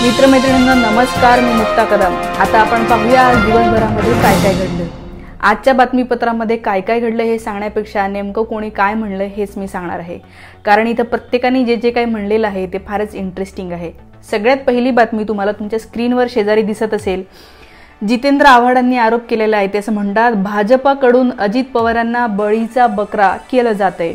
मित्रमैत्रिणींना नमस्कार, मी मुक्ता कदम। आता आपण पाहूया आज दिवसभरामध्ये काय काय घडलं। आजच्या बातमीपत्रामध्ये काय काय घडलं हे सांगण्यापेक्षा नेमकं कोणी काय म्हणलं हेच मी सांगणार आहे, कारण इथं प्रत्येकाने जे जे काही म्हणलेलं आहे ते फारच इंटरेस्टिंग आहे। सगळ्यात पहिली बातमी तुम्हाला तुमच्या स्क्रीनवर शेजारी दिसत असेल। जितेंद्र आव्हाडांनी आरोप केलेला आहे, ते असं म्हणतात भाजपाकडून अजित पवारांना बळीचा बकरा केलं जातंय।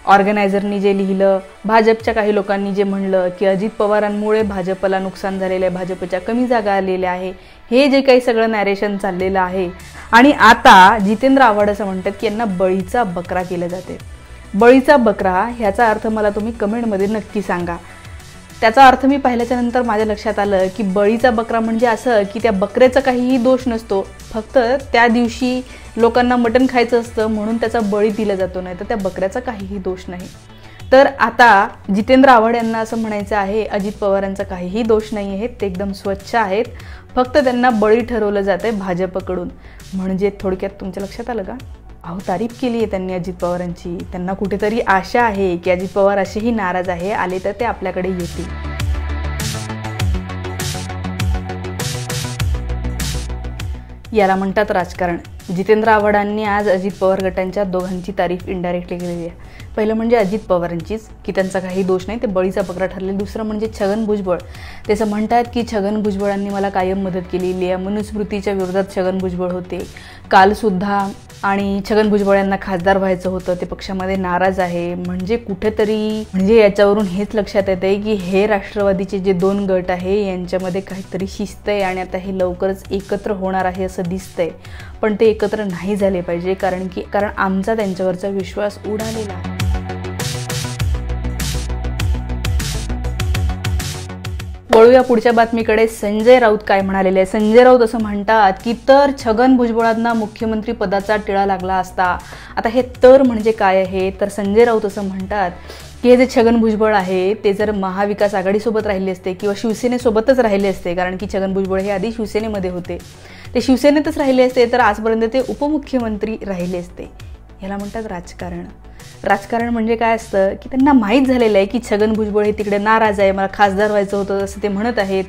ऑर्गनायझरनी जे लिहिलं, भाजपच्या काही लोकांनी जे म्हणलं की अजित पवारांमुळे भाजपला नुकसान झालेलं आहे, भाजपच्या कमी जागा आलेल्या आहे, हे जे काही सगळं नॅरेशन चाललेलं आहे। आणि आता जितेंद्र आव्हाड असं म्हणतात की यांना बळीचा बकरा केलं जाते। बळीचा बकरा ह्याचा अर्थ मला तुम्ही कमेंटमध्ये नक्की सांगा। त्याचा अर्थ मी पाहिल्याच्या नंतर माझ्या लक्षात आलं की बळीचा बकरा म्हणजे असं की त्या बकऱ्याचा काहीही दोष नसतो, फक्त त्या दिवशी लोकांना मटण खायचं असतं म्हणून त्याचा बळी दिला जातो, नाही तर त्या बकऱ्याचा काहीही दोष नाही। तर आता जितेंद्र आव्हाड यांना असं म्हणायचं आहे अजित पवारांचा काहीही दोष नाही आहे, ते एकदम स्वच्छ आहेत, फक्त त्यांना बळी ठरवलं जातंय भाजपकडून। म्हणजे थोडक्यात तुमच्या लक्षात आलं का? अहो, तारीफ केली आहे त्यांनी अजित पवारांची। त्यांना कुठेतरी आशा आहे की अजित पवार असेही नाराज आहे, आले तर ते आपल्याकडे येतील। याला म्हणतात राजकारण। जितेंद्र आव्हाडांनी आज अजित पवार गटांच्या दोघांची तारीफ इनडायरेक्टली केलेली आहे। पहिलं म्हणजे अजित पवारांचीच की त्यांचा काही दोष नाही, ते बळीचा बकरा ठरले। दुसरं म्हणजे छगन भुजबळ, ते असं म्हणतात की छगन भुजबळांनी मला कायम मदत केलेली आहे, मनुस्मृतीच्या विरोधात छगन भुजबळ होते कालसुद्धा, आणि छगन भुजबळ यांना खासदार व्हायचं होतं, ते पक्षामध्ये नाराज आहे। म्हणजे कुठेतरी म्हणजे याच्यावरून हेच लक्षात येते की हे राष्ट्रवादीचे जे दोन गट आहे यांच्यामध्ये काहीतरी शिस्त आहे आणि आता हे लवकरच एकत्र होणार आहे असं दिसतंय। पण ते एकत्र नाही झाले पाहिजे, कारण आमचा त्यांच्यावरचा विश्वास उडालेला आहे। वळूया पुढच्या बातमीकडे। संजय राऊत काय म्हणालेले आहे? संजय राऊत असं म्हणतात की तर छगन भुजबळांना मुख्यमंत्री पदाचा टिळा लागला असता। आता हे तर म्हणजे काय आहे? तर संजय राऊत असं म्हणतात की हे जे छगन भुजबळ आहे ते जर महाविकास आघाडीसोबत राहिले असते किंवा शिवसेनेसोबतच राहिले असते, कारण की छगन भुजबळ हे आधी शिवसेनेमध्ये होते, ते शिवसेनेतच राहिले असते तर आजपर्यंत ते उपमुख्यमंत्री राहिले असते। याला म्हणतात राजकारण। राजकारण म्हणजे काय असतं की त्यांना माहीत झालेलं आहे की छगन भुजबळ हे तिकडे नाराज आहे, मला खासदार व्हायचं होतं असं ते म्हणत आहेत।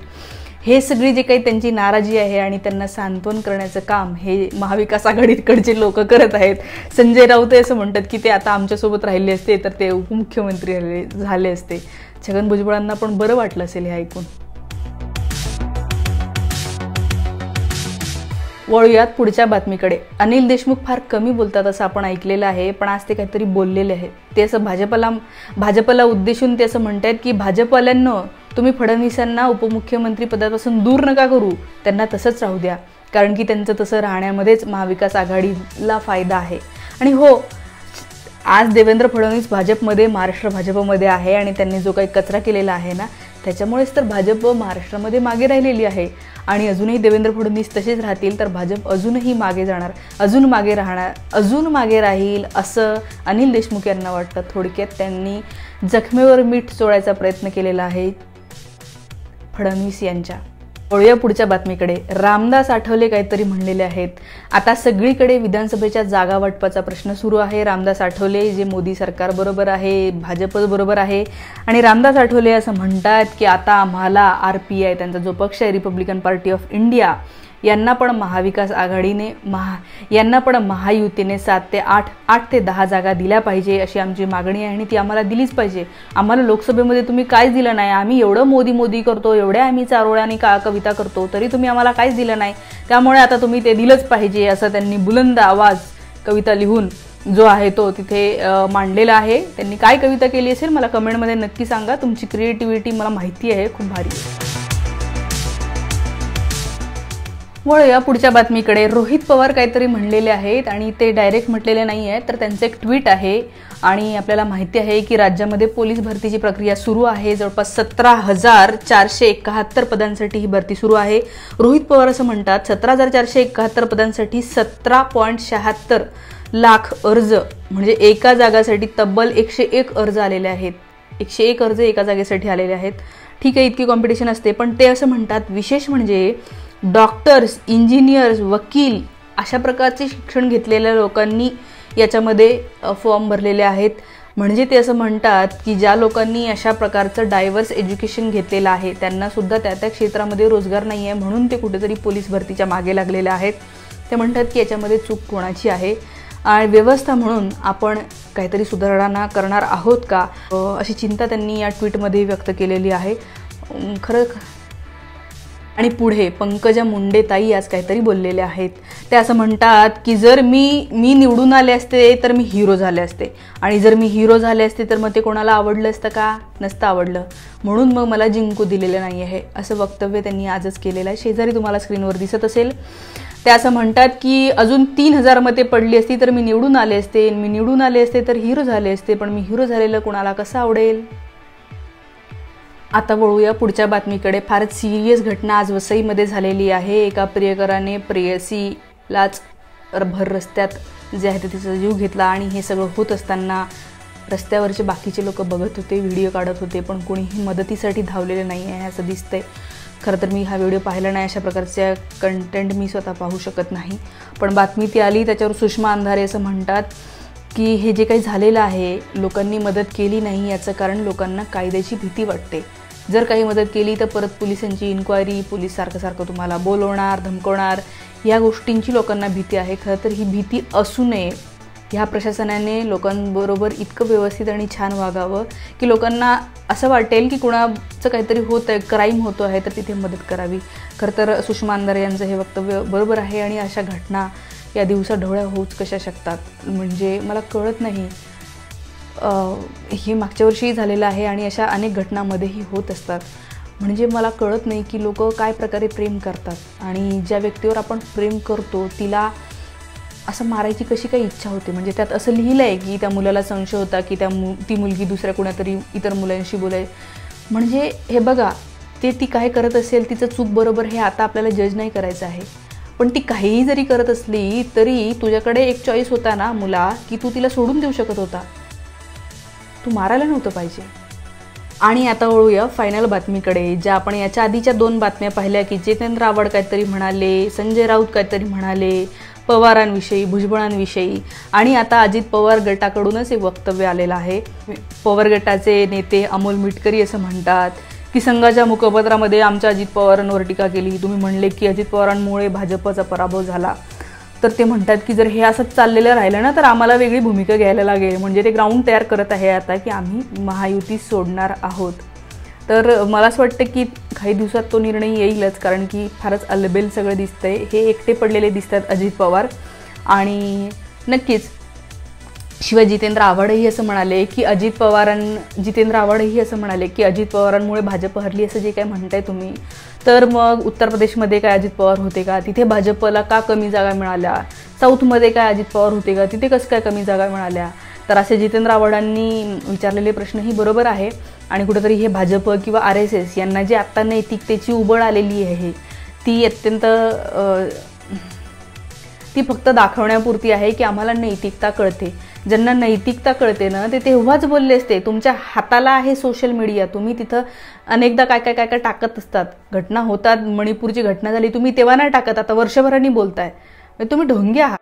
हे सगळी जे काही त्यांची नाराजी आहे आणि त्यांना सांत्वन करण्याचं काम हे महाविकास आघाडीकडचे लोक करत आहेत। संजय राऊत असं म्हणतात की ते आता आमच्यासोबत राहिले असते तर ते उपमुख्यमंत्री झाले असते। छगन भुजबळांना पण बरं वाटलं असेल हे ऐकून। वळूयात पुढच्या बातमीकडे। अनिल देशमुख फार कमी बोलतात असं आपण ऐकलेलं आहे, पण आज ते काहीतरी बोललेले आहेत। ते असं भाजपला उद्देशून ते असं म्हणतात की भाजपवाल्यांनो, तुम्ही फडणवीसांना उपमुख्यमंत्री पदापासून दूर नका करू, त्यांना तसंच राहू द्या, कारण की त्यांचं तसं राहण्यामध्येच महाविकास आघाडीला फायदा आहे। आणि हो, आज देवेंद्र फडणवीस भाजपमध्ये, महाराष्ट्र भाजपमध्ये आहे आणि त्यांनी जो काही कचरा केलेला आहे ना, त्याच्यामुळेच तर भाजप महाराष्ट्रामध्ये मागे राहिलेली आहे। आणि अजूनही देवेंद्र फडणवीस तसेच राहतील तर भाजप अजूनही मागे जाणार, अजून मागे राहील असं अनिल देशमुख यांना वाटतं। थोडक्यात त्यांनी जखमेवर मीठ चोळायचा प्रयत्न केलेला आहे फडणवीस यांच्या। वळूया पुढच्या बातमीकडे। रामदास आठवले काहीतरी म्हणलेले आहेत। आता सगळीकडे विधानसभेच्या जागा वाटपाचा प्रश्न सुरू आहे। रामदास आठवले जे मोदी सरकार बरोबर आहे, भाजप बरोबर आहे, आणि रामदास आठवले असं म्हणतात की आता आम्हाला RPI, त्यांचा जो पक्ष आहे रिपब्लिकन पार्टी ऑफ इंडिया, यांना पण महाविकास आघाडीने यांना पण महायुतीने 7 ते 10 जागा दिल्या पाहिजे अशी आमची मागणी आहे आणि ती आम्हाला दिलीच पाहिजे। आम्हाला लोकसभेमध्ये तुम्ही काहीच दिलं नाही, आम्ही एवढं मोदी करतो, एवढ्या आम्ही चारोळ्याने कविता करतो, तरी तुम्ही आम्हाला काहीच दिलं नाही, त्यामुळे आता तुम्ही ते दिलंच पाहिजे असं त्यांनी बुलंद आवाज कविता लिहून जो आहे तो तिथे मांडलेला आहे। त्यांनी काय कविता केली असेल मला कमेंटमध्ये नक्की सांगा, तुमची क्रिएटिव्हिटी मला माहिती आहे खूप भारी आहे। वळूया पुढच्या बातमीकडे। रोहित पवार काहीतरी म्हणलेले आहेत आणि ते डायरेक्ट म्हटलेले नाही आहेत, तर त्यांचं एक ट्विट आहे आणि आपल्याला माहिती आहे की राज्यामध्ये पोलीस भरतीची प्रक्रिया सुरू आहे। जवळपास 17,471 पदांसाठी ही भरती सुरू आहे। रोहित पवार असं म्हणतात 17,471 पदांसाठी 17.76 लाख अर्ज, म्हणजे एका जागासाठी तब्बल 101 अर्ज आलेले आहेत। 101 अर्ज एका जागेसाठी आलेले आहेत। ठीक आहे, इतकी कॉम्पिटिशन असते, पण ते असं म्हणतात विशेष म्हणजे डॉक्टर्स, इंजिनियर्स, वकील अशा प्रकारचे शिक्षण घेतलेल्या लोकांनी याच्यामध्ये फॉर्म भरलेले आहेत। म्हणजे ते असं म्हणतात की ज्या लोकांनी अशा प्रकारचं डायव्हर्स एज्युकेशन घेतलेलं आहे त्यांना सुद्धा त्या त्या क्षेत्रामध्ये रोजगार नाही आहे, म्हणून ते कुठेतरी पोलीस भरतीच्या मागे लागलेले आहेत. ते म्हणतात की याच्यामध्ये चूक कोणाची आहे आणि व्यवस्था म्हणून आपण काहीतरी सुधारणा करणार आहोत का, अशी चिंता त्यांनी या ट्विटमध्ये व्यक्त केलेली आहे. खरं आणि पुढे पंकजा मुंडे ताई आज काहीतरी बोललेले आहेत. ते असं म्हणतात की जर मी निवडून आले असते तर मी हिरो झाले असते, आणि जर मी हिरो झाले असते तर मग ते कोणाला आवडलं असतं का, नसतं आवडलं, म्हणून मग मला जिंकू दिलेलं नाही आहे, असं वक्तव्य त्यांनी आजच केलेलं आहे. शेजारी तुम्हाला स्क्रीनवर दिसत असेल. ते असं म्हणतात की अजून 3000 मते पडली असती तर मी निवडून आले असते, मी निवडून आले असते तर हिरो झाले असते, पण मी हिरो झालेलं कोणाला कसं आवडेल. आता वळूया पुढच्या बातमीकडे. फारच सिरियस घटना आज वसईमध्ये झालेली आहे. एका प्रियकराने प्रेयसीलाच भर रस्त्यात जे आहे ते तिचा जीव घेतला, आणि हे सगळं होत असताना रस्त्यावरचे बाकीचे लोक बघत होते, व्हिडिओ काढत होते, पण कोणीही मदतीसाठी धावलेले नाही आहे असं दिसतंय. खरं तर मी हा व्हिडिओ पाहिला नाही, अशा प्रकारच्या कंटेंट मी स्वतः पाहू शकत नाही, पण बातमी ती आली. त्याच्यावर सुषमा अंधारे असं म्हणतात की हे जे काही झालेलं आहे, लोकांनी मदत केली नाही याचं कारण लोकांना कायद्याची भीती वाटते. जर काही मदत केली तर परत पोलिसांची इन्क्वायरी, पोलीस सारखं तुम्हाला बोलवणार, धमकवणार, या गोष्टींची लोकांना भीती आहे. खरं तर ही भीती असू नये. ह्या प्रशासनाने लोकांबरोबर इतकं व्यवस्थित आणि छान वागावं की लोकांना असं वाटेल की कुणाचं काहीतरी होतं आहे, क्राईम होतो आहे, तर तिथे मदत करावी. खरं तर सुषमा अंधारे यांचं हे वक्तव्य बरोबर आहे, आणि अशा घटना या दिवसाढवळ्या होऊच कशा शकतात, म्हणजे मला कळत नाही. हे मागच्या वर्षी झालेलं आहे आणि अशा अनेक घटनांमध्येही होत असतात. म्हणजे मला कळत नाही की लोक काय प्रकारे प्रेम करतात, आणि ज्या व्यक्तीवर आपण प्रेम करतो तिला असं मारायची कशी काही इच्छा होते. म्हणजे त्यात असं लिहिलं आहे की त्या मुलाला संशय होता की ती मुलगी दुसऱ्या कोणातरी इतर मुलांशी बोलाय. म्हणजे हे बघा, ती काय करत असेल, तिचं चूक बरोबर हे आता आपल्याला जज नाही करायचं आहे, पण ती काहीही जरी करत असली तरी तुझ्याकडे एक चॉईस होता ना मुला, की तू तिला सोडून देऊ शकत होता, तू मारायला नव्हतं पाहिजे. आणि आता वळूया फायनल बातमीकडे. ज्या आपण याच्या आधीच्या 2 बातम्या पाहिल्या की जितेंद्र आव्हाड काहीतरी म्हणाले, संजय राऊत काहीतरी म्हणाले पवारांविषयी, भुजबळांविषयी, आणि आता अजित पवार गटाकडूनच एक वक्तव्य आलेलं आहे. पवार गटाचे नेते अमोल मिटकरी असं म्हणतात की संघाच्या मुखपत्रामध्ये आमच्या अजित पवारांवर टीका केली. तुम्ही म्हणले की अजित पवारांमुळे भाजपचा पराभव झाला, तर ते म्हणतात की जर हे असंच चाललेलं राहिलं ना तर आम्हाला वेगळी भूमिका घ्यायला लागेल. म्हणजे ते ग्राउंड तयार करत आहे आता की आम्ही महायुती सोडणार आहोत. तर मला असं वाटतं की काही दिवसात तो निर्णय येईलच, कारण की फारच अलबेल सगळं दिसतंय. हे एकटे पडलेले दिसतात अजित पवार, आणि नक्कीच शिवाय जितेंद्र आव्हाडही असं म्हणाले की जितेंद्र आव्हाडही असं म्हणाले की अजित पवारांमुळे भाजप हरली असं जे काय म्हणताय तुम्ही, तर मग उत्तर प्रदेशमध्ये काय अजित पवार होते का, तिथे भाजपला का कमी जागा मिळाल्या, साऊथमध्ये काय अजित पवार होते का, तिथे कसं काय कमी जागा मिळाल्या. तर असे जितेंद्र आव्हाडांनी विचारलेले प्रश्नही बरोबर आहे, आणि कुठेतरी हे भाजप किंवा RSS यांना जी आत्ता नैतिकतेची उबळ आलेली आहे ती अत्यंत ती फक्त दाखवण्यापुरती आहे की आम्हाला नैतिकता कळते. ज्यांना नैतिकता कळते ना ते तेव्हाच बोलले असते. तुमच्या हाताला आहे सोशल मीडिया, तुम्ही तिथं अनेकदा काय टाकत असतात. घटना होतात, मणिपूरची घटना झाली, तुम्ही तेव्हा नाही टाकत, आता वर्षभरांनी बोलताय. तुम्ही ढोंगी आहात.